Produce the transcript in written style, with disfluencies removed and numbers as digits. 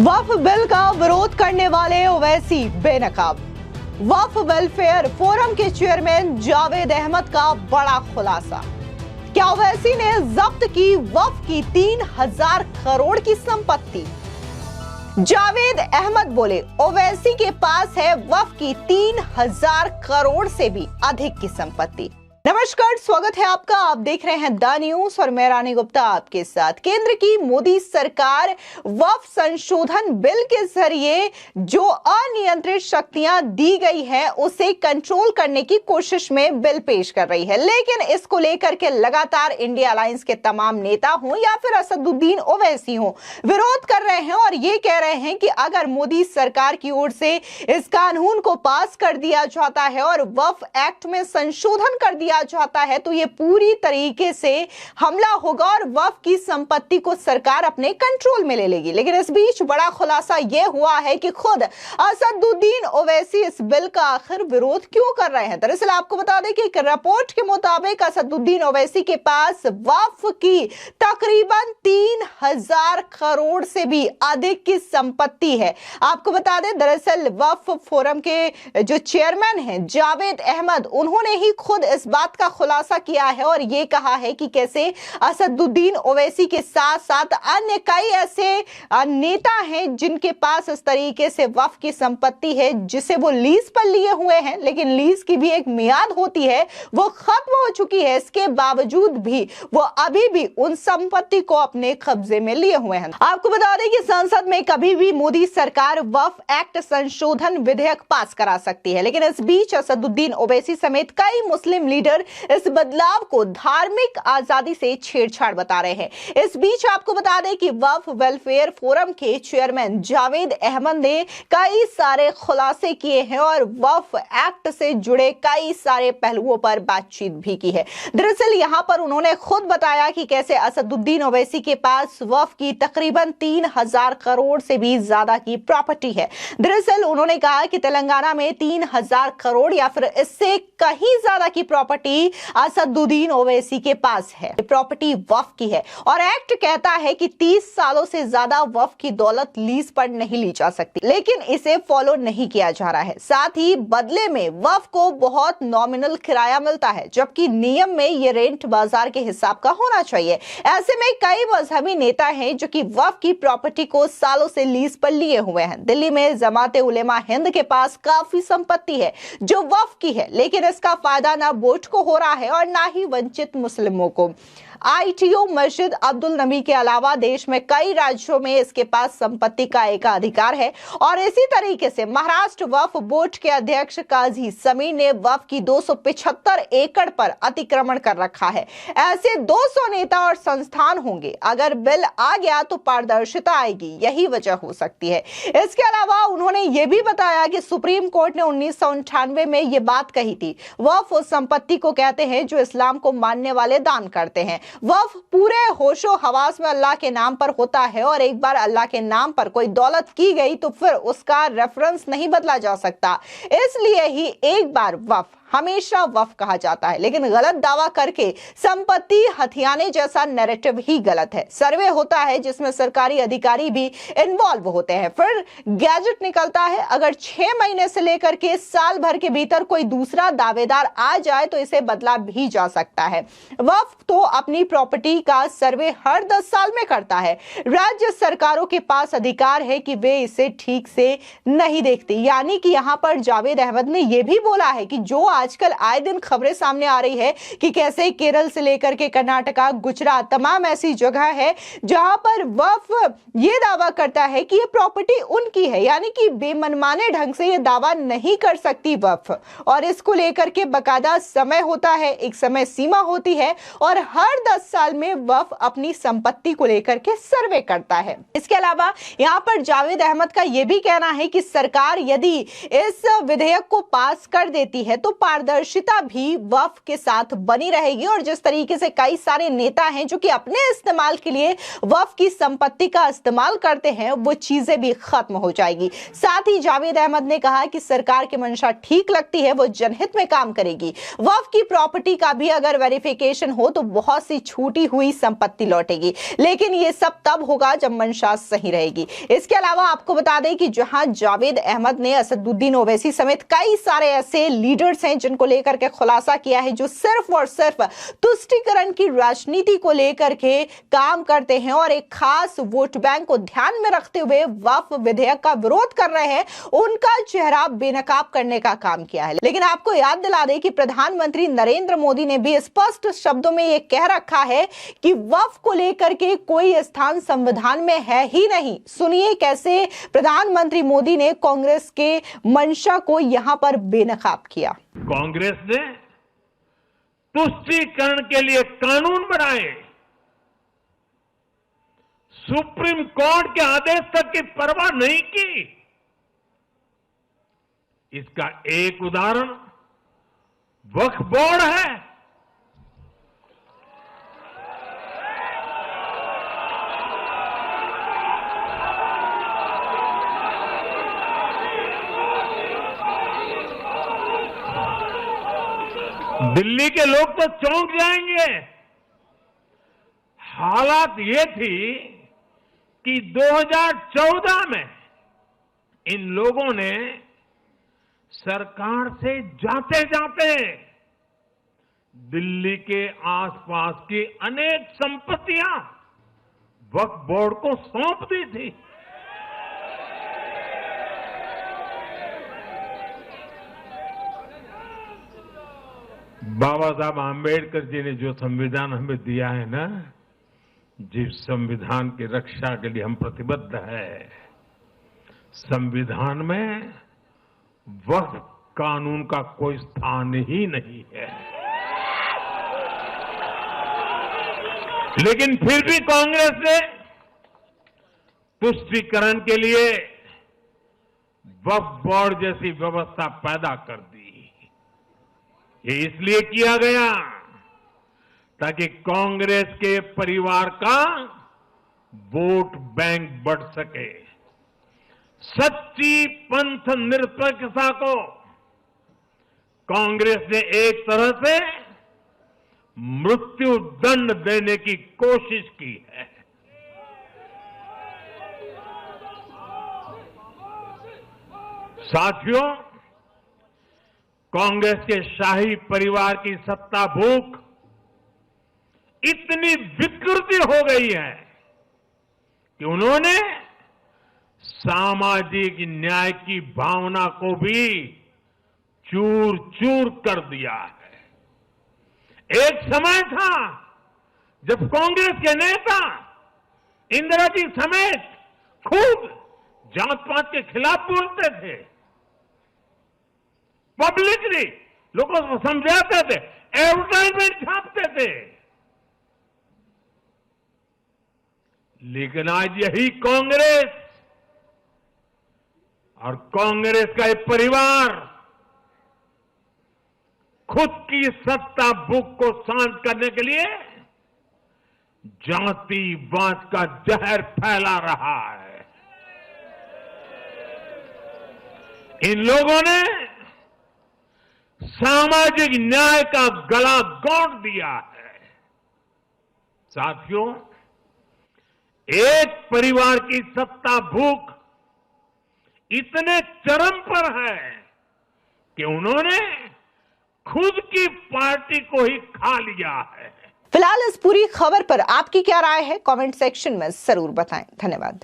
वक्फ bill का विरोध करने वाले ओवैसी बेनकाब। वक्फ वेलफेयर फोरम के चेयरमैन जावेद अहमद का बड़ा खुलासा। क्या ओवैसी ने जब्त की वक्फ की 3,000 करोड़ की संपत्ति? जावेद अहमद बोले, ओवैसी के पास है वक्फ की 3,000 करोड़ से भी अधिक की संपत्ति। नमस्कार, स्वागत है आपका। आप देख रहे हैं द न्यूज और मैं रानी गुप्ता आपके साथ। केंद्र की मोदी सरकार वक्फ संशोधन बिल के जरिए जो अनियंत्रित शक्तियां दी गई है उसे कंट्रोल करने की कोशिश में बिल पेश कर रही है, लेकिन इसको लेकर के लगातार इंडिया अलायंस के तमाम नेता हों या फिर असदुद्दीन ओवैसी हों, विरोध कर रहे हैं और ये कह रहे हैं कि अगर मोदी सरकार की ओर से इस कानून को पास कर दिया जाता है और वक्फ एक्ट में संशोधन कर दिया जाता है तो ये पूरी तरीके से हमला होगा और वक्फ की संपत्ति को सरकार अपने कंट्रोल में ले लेगी। लेकिन इस बीच बड़ा खुलासा यह हुआ है कि खुद असदुद्दीन ओवैसी इस बिल का आखिर विरोध क्यों कर रहे हैं। दरअसल आपको बता दें कि एक रिपोर्ट के मुताबिक असदुद्दीन ओवैसी के पास वक्फ की तकरीबन 3,000 करोड़ से भी अधिक की संपत्ति है। आपको बता दें, दरअसल वक्फ फोरम के जो चेयरमैन हैं जावेद अहमद, उन्होंने ही खुद इस बात का खुलासा किया है और यह कहा है कि कैसे असदुद्दीन ओवैसी के साथ साथ अन्य कई ऐसे नेता हैं जिनके पास इस तरीके से वक्फ की संपत्ति है जिसे वो लीज पर लिए हुए हैं, लेकिन लीज की भी एक मियाद होती है, वो खत्म हो चुकी है। इसके बावजूद भी वो अभी भी उन संपत्ति को अपने कब्जे में लिए हुए हैं। आपको बता दें कि संसद में कभी भी मोदी सरकार वक्फ एक्ट संशोधन विधेयक पास करा सकती है, लेकिन इस बीच असदुद्दीन ओवैसी समेत कई मुस्लिम लीडर इस बदलाव को धार्मिक आजादी से छेड़छाड़ बता रहे हैं। इस बीच आपको बता दें कि वक्फ वेलफेयर फोरम के चेयरमैन जावेद अहमद ने कई सारे खुलासे किए हैं और वक्फ एक्ट से जुड़े कई सारे पहलुओं पर बातचीत भी की है। दरअसल यहां पर उन्होंने खुद बताया कि कैसे असदुद्दीन ओवैसी के पास वक्फ की तकरीबन 3,000 करोड़ से भी ज्यादा की प्रॉपर्टी है। दरअसल उन्होंने कहा कि तेलंगाना में 3,000 करोड़ या फिर इससे कहीं ज्यादा की प्रॉपर्टी असदुद्दीन ओवैसी के पास है। प्रॉपर्टी वक्फ की है और एक्ट कहता है कि 30 सालों से ज्यादा वक्फ की दौलत लीज पर नहीं ली जा सकती, लेकिन इसे फॉलो नहीं किया जा रहा है। साथ ही बदले में वक्फ को बहुत नॉमिनल किराया मिलता है, जबकि नियम में ये रेंट बाजार के हिसाब का होना चाहिए। ऐसे में कई मजहबी नेता हैं जो कि वक्फ की प्रॉपर्टी को सालों से लीज पर लिए हुए हैं। दिल्ली में जमाते उलेमा हिंद के पास काफी संपत्ति है जो वक्फ की है, लेकिन इसका फायदा ना बोर्ड को हो रहा है और ना ही वंचित मुस्लिमों को। ITO मस्जिद अब्दुल नबी के अलावा देश में कई राज्यों में इसके पास संपत्ति का एकाधिकार है और इसी तरीके से महाराष्ट्र वक्फ बोर्ड के अध्यक्ष काजी समीर ने वक्फ की 275 एकड़ पर अतिक्रमण कर रखा है। ऐसे 200 नेता और संस्थान होंगे। अगर बिल आ गया तो पारदर्शिता आएगी, यही वजह हो सकती है। इसके अलावा उन्होंने ये भी बताया कि सुप्रीम कोर्ट ने 1998 में ये बात कही थी, वक्फ उस संपत्ति को कहते हैं जो इस्लाम को मानने वाले दान करते हैं। वक्फ पूरे होशो हवास में अल्लाह के नाम पर होता है और एक बार अल्लाह के नाम पर कोई दौलत की गई तो फिर उसका रेफरेंस नहीं बदला जा सकता। इसलिए ही एक बार वक्फ हमेशा वक्फ कहा जाता है, लेकिन गलत दावा करके संपत्ति हथियाने जैसा नैरेटिव ही गलत है। सर्वे होता है जिसमें सरकारी अधिकारी भी इन्वॉल्व होते हैं, फिर गैजेट निकलता है। अगर 6 महीने से लेकर के साल भर के भीतर कोई दूसरा दावेदार आ जाए तो इसे बदला भी जा सकता है। वक्फ तो अपनी प्रॉपर्टी का सर्वे हर 10 साल में करता है। राज्य सरकारों के पास अधिकार है कि वे इसे ठीक से नहीं देखती। यानी कि यहां पर जावेद अहमद ने यह भी बोला है कि जो आजकल आए दिन खबरें सामने आ रही है कि कैसे केरल से लेकर के कर्नाटका, गुजरात, तमाम ऐसी जगह है जहां पर वक्फ ये दावा करता है कि ये प्रॉपर्टी उनकी है, यानी कि बेमनमाने ढंग से ये दावा नहीं कर सकती वक्फ, और इसको लेकर के बकायदा समय होता है, एक समय सीमा होती है और हर 10 साल में वक्फ अपनी संपत्ति को लेकर के सर्वे करता है। इसके अलावा यहां पर जावेद अहमद का यह भी कहना है कि सरकार यदि इस विधेयक को पास कर देती है तो पारदर्शिता भी वक्फ के साथ बनी रहेगी और जिस तरीके से कई सारे नेता हैं जो कि अपने इस्तेमाल के लिए वक्फ की संपत्ति का इस्तेमाल करते हैं, वो चीजें भी खत्म हो जाएगी। साथ ही जावेद अहमद ने कहा कि सरकार की मंशा ठीक लगती है, वो जनहित में काम करेगी। वक्फ की प्रॉपर्टी का भी अगर वेरिफिकेशन हो तो बहुत सी छूटी हुई संपत्ति लौटेगी, लेकिन ये सब तब होगा जब मंशा सही रहेगी। इसके अलावा आपको बता दें कि जहां जावेद अहमद ने असदुद्दीन ओवैसी समेत कई सारे ऐसे लीडर्स हैं जिनको लेकर के खुलासा किया है जो सिर्फ और सिर्फ तुष्टीकरण की राजनीति को लेकर के काम करते हैं और एक खास वोट बैंक को ध्यान में रखते हुए वक्फ विधेयक का विरोध कर रहे हैं, उनका चेहरा बेनकाब करने का काम किया है। लेकिन आपको याद दिला दें कि प्रधानमंत्री नरेंद्र मोदी ने भी स्पष्ट शब्दों में यह कह रखा है कि वक्फ को लेकर के कोई स्थान संविधान में है ही नहीं। सुनिए कैसे प्रधानमंत्री मोदी ने कांग्रेस के मंशा को यहां पर बेनकाब किया। कांग्रेस ने तुष्टीकरण के लिए कानून बनाए, सुप्रीम कोर्ट के आदेश तक की परवाह नहीं की। इसका एक उदाहरण वक्फ बोर्ड है। दिल्ली के लोग तो चौंक जाएंगे। हालात ये थी कि 2014 में इन लोगों ने सरकार से जाते जाते दिल्ली के आसपास की अनेक संपत्तियां वक्फ बोर्ड को सौंप दी थी। बाबा साहब आंबेडकर जी ने जो संविधान हमें दिया है ना, जिस संविधान की रक्षा के लिए हम प्रतिबद्ध है, संविधान में वक्फ कानून का कोई स्थान ही नहीं है। लेकिन फिर भी कांग्रेस ने तुष्टीकरण के लिए वक्फ बोर्ड जैसी व्यवस्था पैदा कर दी। ये इसलिए किया गया ताकि कांग्रेस के परिवार का वोट बैंक बढ़ सके। सच्ची पंथ निरपेक्षता को कांग्रेस ने एक तरह से मृत्यु दंड देने की कोशिश की है। साथियों, कांग्रेस के शाही परिवार की सत्ता भूख इतनी विकृति हो गई है कि उन्होंने सामाजिक न्याय की भावना को भी चूर चूर कर दिया है। एक समय था जब कांग्रेस के नेता इंदिरा जी समेत खूब जात पात के खिलाफ बोलते थे, पब्लिकली लोगों को समझाते थे, एडवर्टाइजमेंट छापते थे। लेकिन आज यही कांग्रेस और कांग्रेस का एक परिवार खुद की सत्ता भूख को शांत करने के लिए जातिवाद का जहर फैला रहा है। इन लोगों ने सामाजिक न्याय का गला घोंट दिया है। साथियों, एक परिवार की सत्ता भूख इतने चरम पर है कि उन्होंने खुद की पार्टी को ही खा लिया है। फिलहाल इस पूरी खबर पर आपकी क्या राय है, कमेंट सेक्शन में जरूर बताएं। धन्यवाद।